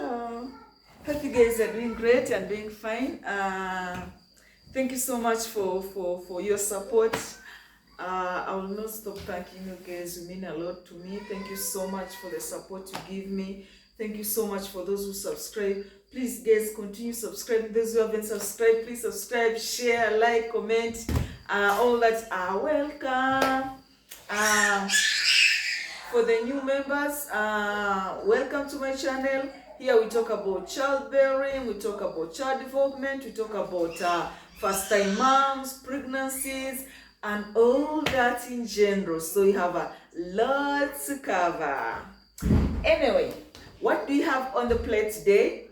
Uh, Hope you guys are doing great and doing fine. Thank you so much for your support. I will not stop thanking you guys. You mean a lot to me. Thank you so much for the support you give me. Thank you so much for those who subscribe. Please, guys, continue subscribing. Those who haven't subscribed, please subscribe, share, like, comment. All that are welcome. For the new members, welcome to my channel. Here we talk about childbearing, we talk about child development, we talk about first-time moms, pregnancies, and all that in general. So you have a lot to cover. Anyway, what do you have on the plate today?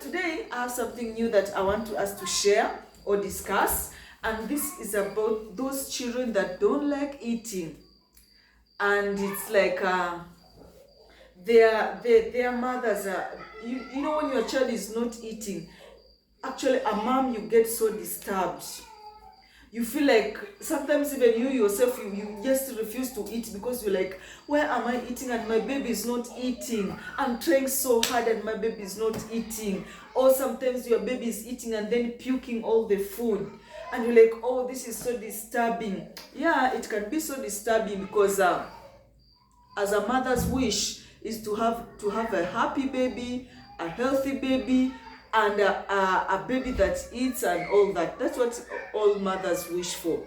Today I have something new that I want us to share or discuss. And this is about those children that don't like eating. And it's like their mothers are, you know, when your child is not eating, actually a mom, you get so disturbed. You feel like sometimes even you yourself, you just refuse to eat because you're like, why am I eating and my baby is not eating? I'm trying so hard and my baby is not eating. Or sometimes your baby is eating and then puking all the food. And you're like, oh, this is so disturbing. Yeah, it can be so disturbing because as a mother's wish is to have a happy baby, a healthy baby, and a baby that eats and all that. That's what all mothers wish for.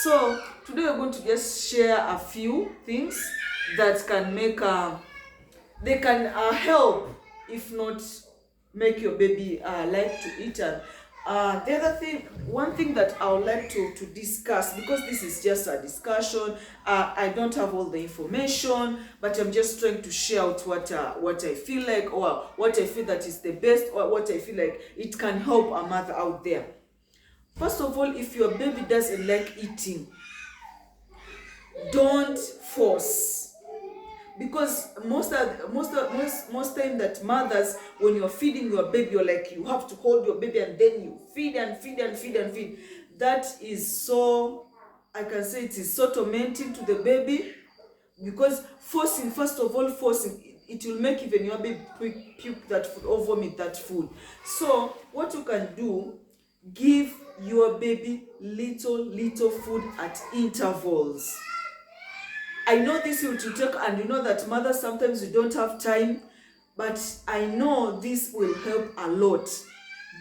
So today we're going to just share a few things that can make they can help, if not make your baby like to eat. And the other thing, one thing that I would like to discuss, because this is just a discussion, I don't have all the information, but I'm just trying to share out what I feel like, or what I feel that is the best, or what I feel like it can help a mother out there. First of all, if your baby doesn't like eating, don't force. Because most time that mothers, when you're feeding your baby, you're like, you have to hold your baby and then you feed and feed and feed and feed. That is so, I can say it is so tormenting to the baby, because forcing, first of all, it will make even your baby puke that food or vomit that food. So what you can do, give your baby little food at intervals. I know this will take, and you know that mothers sometimes you don't have time, but I know this will help a lot.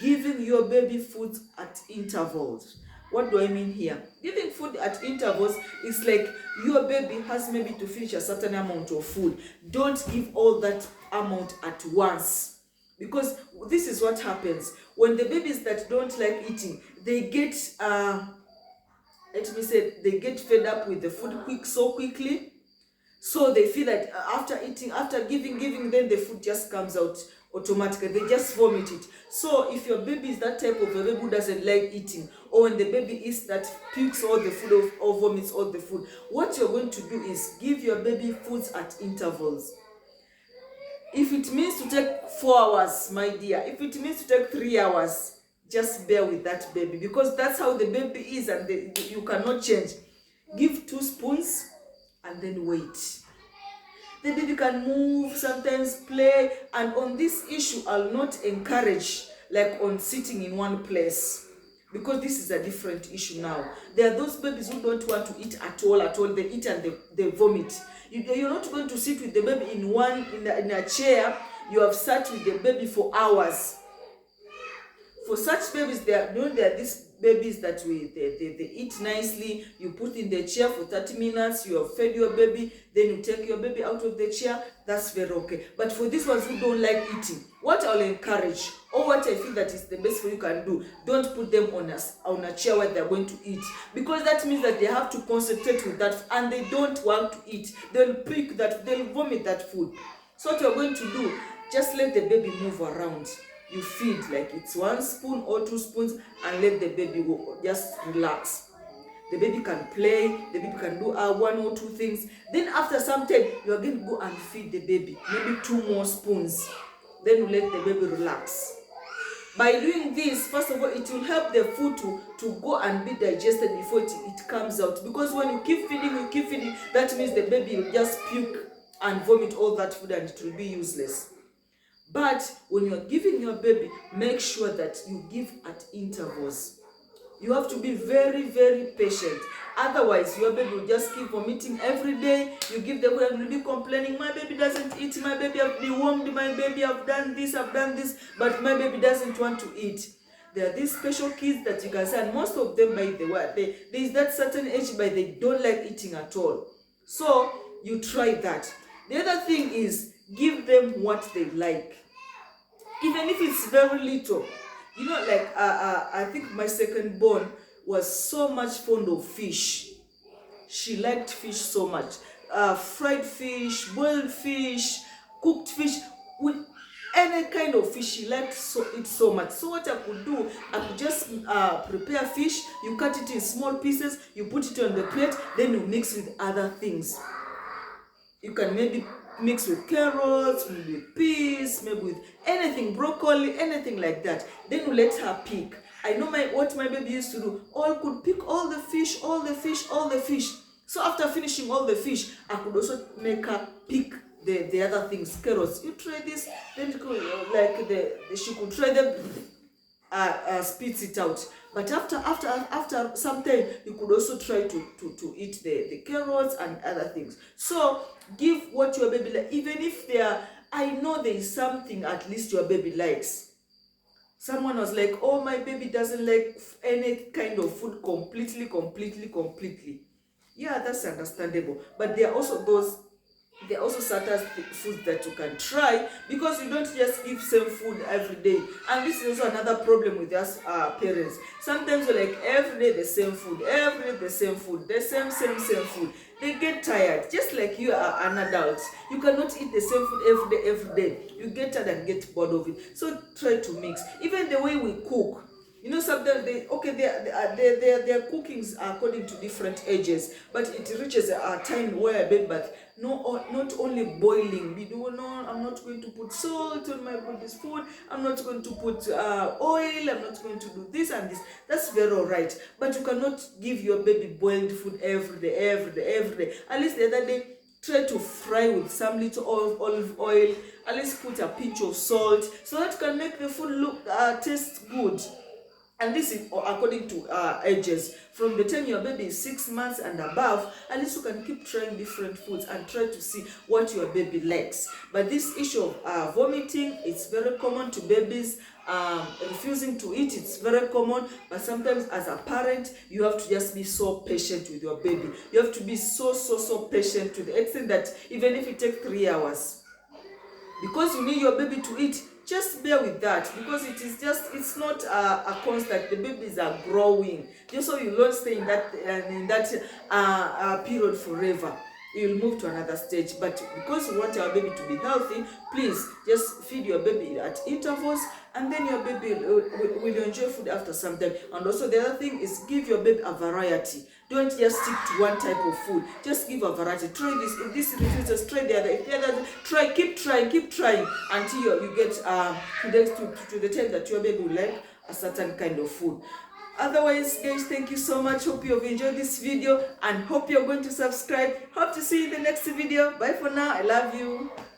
Giving your baby food at intervals. What do I mean here? Giving food at intervals is like your baby has maybe to finish a certain amount of food. Don't give all that amount at once. Because this is what happens. When the babies that don't like eating, they get they get fed up with the food so quickly. So they feel that after eating, after giving, then the food just comes out automatically. They just vomit it. So if your baby is that type of a baby who doesn't like eating, or when the baby eats that pukes all the food or vomits all the food, what you're going to do is give your baby foods at intervals. If it means to take 4 hours, my dear, if it means to take 3 hours, just bear with that baby, because that's how the baby is, and you cannot change. Give 2 spoons and then wait. The baby can move, sometimes play, and on this issue I'll not encourage like on sitting in one place, because this is a different issue now. There are those babies who don't want to eat at all. They eat and they vomit. You're not going to sit with the baby in a chair. You have sat with the baby for hours. For such babies, there are these babies that they eat nicely. You put in the chair for 30 minutes, you have fed your baby, then you take your baby out of the chair. That's very okay. But for these ones who don't like eating, what I'll encourage, or what I feel that is the best for you can do, don't put them on a chair where they're going to eat, because that means that they have to concentrate with that, and they don't want to eat. They'll pick that, they'll vomit that food. So what you're going to do, just let the baby move around. You feed like it's 1 spoon or 2 spoons, and let the baby go, just relax. The baby can play, the baby can do 1 or 2 things. Then after some time, you're going to go and feed the baby, maybe 2 more spoons. Then you let the baby relax. By doing this, first of all, it will help the food to go and be digested before it comes out. Because when you keep feeding, that means the baby will just puke and vomit all that food and it will be useless. But when you're giving your baby, make sure that you give at intervals. You have to be very, very patient. Otherwise, your baby will just keep vomiting every day. You give the food and will be complaining, my baby doesn't eat, my baby have dewormed, my baby I've done this, but my baby doesn't want to eat. There are these special kids that you can say, and most of them, by the way, there is that certain age by they don't like eating at all. So you try that. The other thing is, give them what they like, even if it's very little. You know, like I think my second born was so much fond of fish. She liked fish so much. Fried fish, boiled fish, cooked fish, with any kind of fish she liked it so much. So what I could do, I could just prepare fish. You cut it in small pieces, you put it on the plate, then you mix with other things. You can maybe mix with carrots, maybe with peas, maybe with anything, broccoli, anything like that. Then you let her pick. I know what my baby used to do. Could pick all the fish. So after finishing all the fish, I could also make her pick the other things. Carrots, you try this, then she could try them, spits it out. But after some time, you could also try to eat the carrots and other things. So give what your baby likes, even if I know there is something at least your baby likes. Someone was like, oh, my baby doesn't like any kind of food completely. Yeah, that's understandable. But there are also certain foods that you can try, because you don't just give same food every day. And this is also another problem with us parents. Sometimes we're like, every day the same food, the same food. They get tired. Just like you are an adult, you cannot eat the same food every day. You get tired and get bored of it. So try to mix. Even the way we cook. You know, sometimes their cookings are according to different ages, but it reaches a time where but not only boiling. We do no. I'm not going to put salt on my baby's food. I'm not going to put oil. I'm not going to do this and this. That's very alright. But you cannot give your baby boiled food every day. At least the other day, try to fry with some little olive oil. At least put a pinch of salt so that you can make the food taste good. And this is according to ages. From the time your baby is 6 months and above, at least you can keep trying different foods and try to see what your baby likes. But this issue of vomiting, it's very common to babies. Refusing to eat, it's very common. But sometimes as a parent, you have to just be so patient with your baby. You have to be so patient to the extent that even if it takes 3 hours, because you need your baby to eat, just bear with that, because it's not a constant. The babies are growing, just so you don't stay in that period forever. You'll move to another stage. But because you want your baby to be healthy, please just feed your baby at intervals, and then your baby will enjoy food after some time. And also the other thing is, give your baby a variety. Don't just stick to one type of food. Just give a variety. Try this. If this refuses, try the other. If the other, try. Keep trying until you get to the time that your baby will like a certain kind of food. Otherwise, guys, thank you so much. Hope you have enjoyed this video and hope you're going to subscribe. Hope to see you in the next video. Bye for now. I love you.